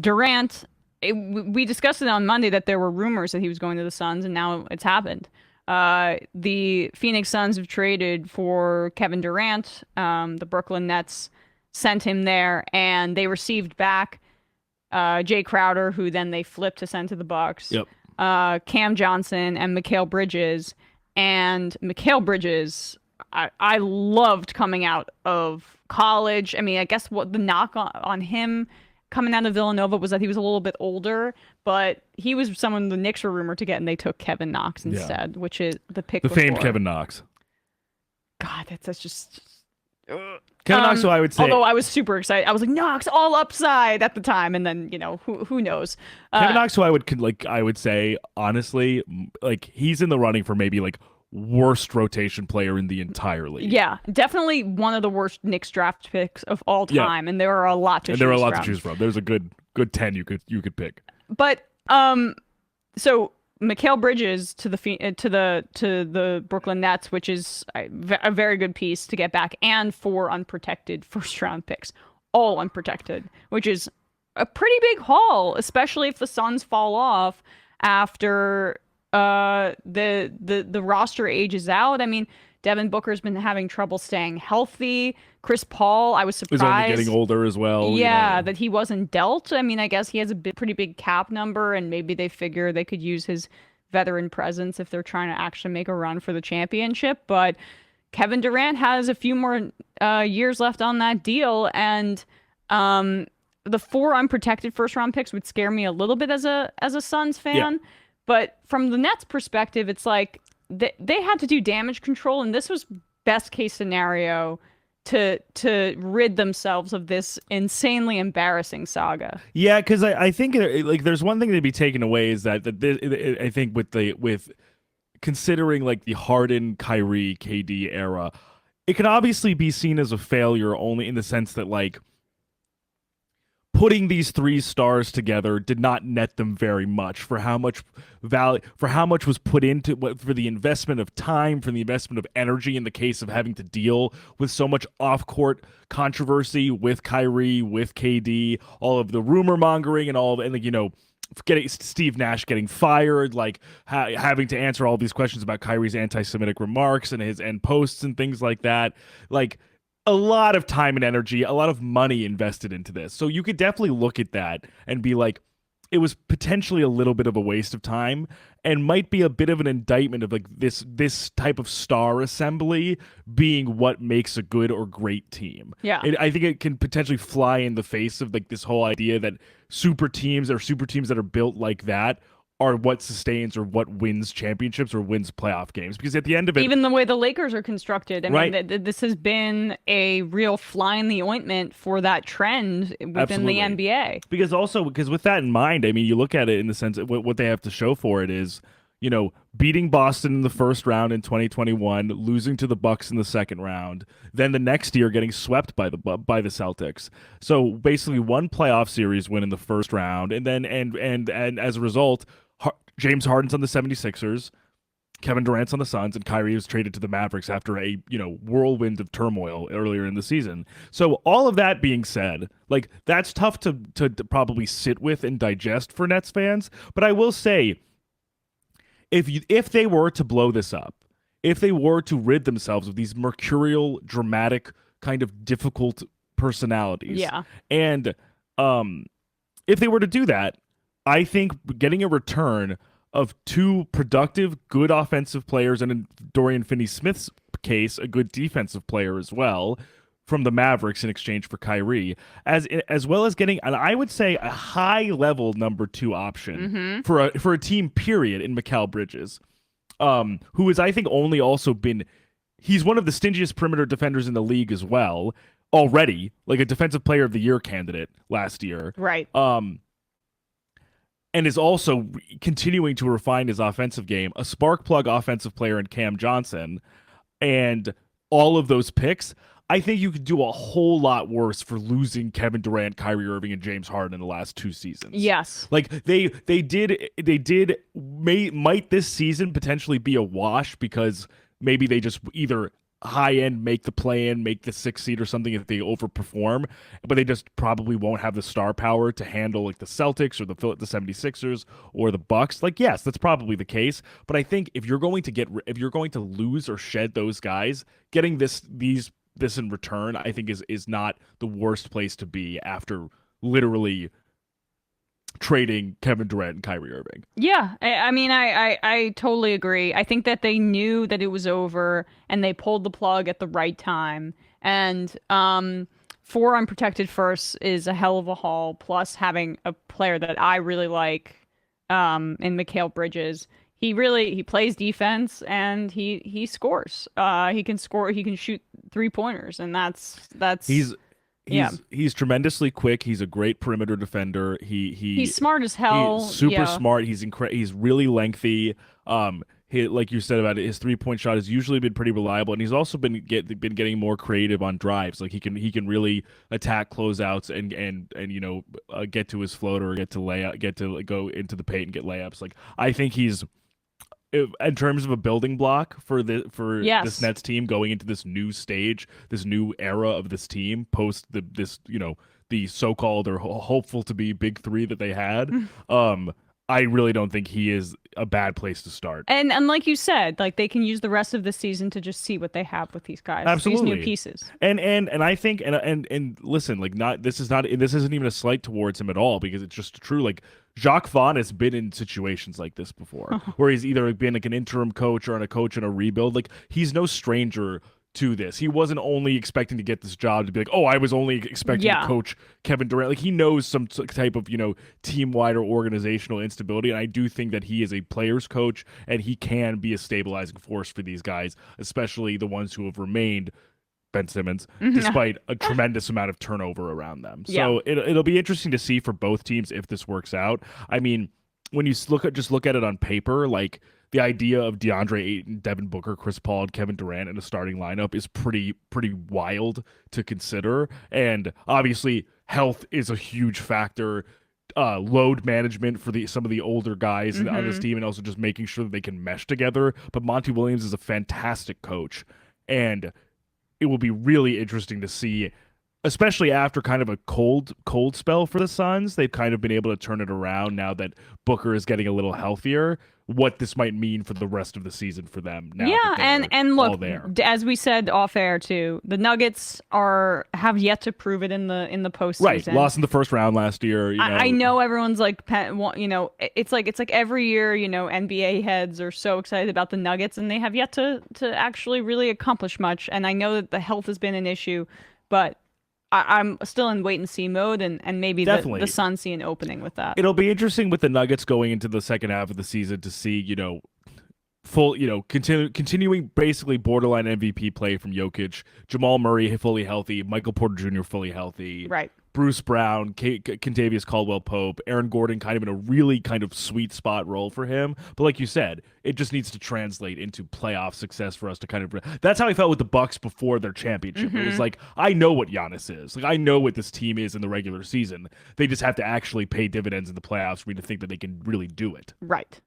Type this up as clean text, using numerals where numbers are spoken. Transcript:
Durant, we discussed it on Monday that there were rumors that he was going to the Suns, and now it's happened. The Phoenix Suns have traded for Kevin Durant. The Brooklyn Nets sent him there, and they received back Jay Crowder, who then they flipped to send to the Bucks. Yep. Cam Johnson and Mikal Bridges. And Mikal Bridges, I loved coming out of college. I mean, I guess what the knock on him coming out of Villanova was that he was a little bit older, but he was someone the Knicks were rumored to get, and they took Kevin Knox instead, which is the pick The famed before. Kevin Knox. God, that's just. Kevin Knox, who I would say. Although I was super excited, I was like Knox all upside at the time, and then who knows? Kevin Knox, who I would say honestly, like he's in the running for maybe like worst rotation player in the entire league. Yeah, definitely one of the worst Knicks draft picks of all time, and there are a lot to choose from. There's a good 10 you could pick. But so Mikal Bridges to the Brooklyn Nets, which is a very good piece to get back, and 4 unprotected first round picks, all unprotected, which is a pretty big haul, especially if the Suns fall off after the roster ages out. I mean, Devin Booker's been having trouble staying healthy. Chris Paul, I was surprised. He's only getting older as well. Yeah, that he wasn't dealt. I mean, I guess he has a pretty big cap number, and maybe they figure they could use his veteran presence if they're trying to actually make a run for the championship. But Kevin Durant has a few more years left on that deal, and the 4 unprotected first round picks would scare me a little bit as a Suns fan. Yeah. But from the Nets perspective, it's like they had to do damage control, and this was best case scenario to rid themselves of this insanely embarrassing saga. Yeah, because I think like there's one thing to be taken away is that I think with considering like the Harden, Kyrie, KD era, it can obviously be seen as a failure only in the sense that like putting these 3 stars together did not net them very much for how much was put into for the investment of time, for the investment of energy in the case of having to deal with so much off-court controversy with Kyrie, with KD, all of the rumor mongering and all of, and like, getting Steve Nash getting fired, like having to answer all these questions about Kyrie's anti-Semitic remarks and his end posts and things like that. Like, a lot of time and energy, a lot of money invested into this. So you could definitely look at that and be like, it was potentially a little bit of a waste of time and might be a bit of an indictment of like this type of star assembly being what makes a good or great team. Yeah. I think it can potentially fly in the face of like this whole idea that super teams that are built like that are what sustains or what wins championships or wins playoff games. Because at the end of it, even the way the Lakers are constructed, I right? mean, this has been a real fly in the ointment for that trend within Absolutely. the NBA. Because with that in mind, I mean, you look at it in the sense of what they have to show for it is, beating Boston in the first round in 2021, losing to the Bucks in the second round, then the next year getting swept by the Celtics. So basically, one playoff series win in the first round, and then and as a result, James Harden's on the 76ers, Kevin Durant's on the Suns, and Kyrie was traded to the Mavericks after a whirlwind of turmoil earlier in the season. So all of that being said, like that's tough to probably sit with and digest for Nets fans. But I will say, if they were to blow this up, if they were to rid themselves of these mercurial, dramatic, kind of difficult personalities, yeah, and if they were to do that, I think getting a return of 2 productive, good offensive players, and in Dorian Finney-Smith's case, a good defensive player as well, from the Mavericks in exchange for Kyrie, as well as getting, and I would say, a high-level number 2 option for a team, period, in Mikal Bridges, who is, I think, only also been, he's one of the stingiest perimeter defenders in the league as well, already, like a Defensive Player of the Year candidate last year. right. And is also continuing to refine his offensive game, a spark plug offensive player in Cam Johnson, and all of those picks. I think you could do a whole lot worse for losing Kevin Durant, Kyrie Irving, and James Harden in the last 2 seasons. Yes. Like might this season potentially be a wash because maybe they just either high end, make the play in, make the 6 seed or something if they overperform, but they just probably won't have the star power to handle like the Celtics or the 76ers or the Bucks. Like, yes, that's probably the case. But I think if you're going to lose or shed those guys, getting this in return, I think is not the worst place to be after literally trading Kevin Durant and Kyrie Irving. Yeah, I mean, I totally agree. I think that they knew that it was over and they pulled the plug at the right time. And four unprotected firsts is a hell of a haul. Plus, having a player that I really like in Mikal Bridges. He plays defense and he scores. He can score. He can shoot 3-pointers, and that's he's tremendously quick. He's a great perimeter defender. He's smart as hell. He's super Yeah. smart. He's really lengthy. Like you said about it, his 3-point shot has usually been pretty reliable, and he's also been getting more creative on drives. Like he can really attack closeouts and get to his floater, get to like, go into the paint and get layups. Like I think he's in terms of a building block for Yes. this Nets team going into this new stage, this new era of this team post the so-called or hopeful to be big three that they had. I really don't think he is a bad place to start. And like you said, like they can use the rest of the season to just see what they have with these guys. Absolutely. These new pieces. And I think and listen, like this isn't even a slight towards him at all, because it's just true. Like Jacques Vaughn has been in situations like this before where he's either been like an interim coach or a coach in a rebuild. Like he's no stranger to this. He wasn't only expecting to get this job to be like, oh, I was only expecting to coach Kevin Durant. Like he knows some type of, team-wide or organizational instability. And I do think that he is a player's coach and he can be a stabilizing force for these guys, especially the ones who have remained, Ben Simmons, despite a tremendous amount of turnover around them. So it'll be interesting to see for both teams if this works out. I mean, when you look at it on paper, like the idea of DeAndre Ayton, Devin Booker, Chris Paul, and Kevin Durant in a starting lineup is pretty wild to consider. And obviously, health is a huge factor. Load management for some of the older guys on this team, and also just making sure that they can mesh together. But Monty Williams is a fantastic coach, and it will be really interesting to see, especially after kind of a cold spell for the Suns. They've kind of been able to turn it around now that Booker is getting a little healthier. What this might mean for the rest of the season for them now. Yeah, and look, as we said off air too, the Nuggets have yet to prove it in the postseason. Right, lost in the first round last year. I know everyone's like, it's like every year, NBA heads are so excited about the Nuggets, and they have yet to actually really accomplish much. And I know that the health has been an issue, but I'm still in wait and see mode, and maybe the Suns see an opening with that. It'll be interesting with the Nuggets going into the second half of the season to see, continuing basically borderline MVP play from Jokic, Jamal Murray fully healthy, Michael Porter Jr. fully healthy, right? Bruce Brown, Kentavious Caldwell-Pope, Aaron Gordon kind of in a really kind of sweet spot role for him. But like you said, it just needs to translate into playoff success for us to kind of... That's how I felt with the Bucks before their championship. It was like, I know what Giannis is. Like, I know what this team is in the regular season. They just have to actually pay dividends in the playoffs for me to think that they can really do it. Right.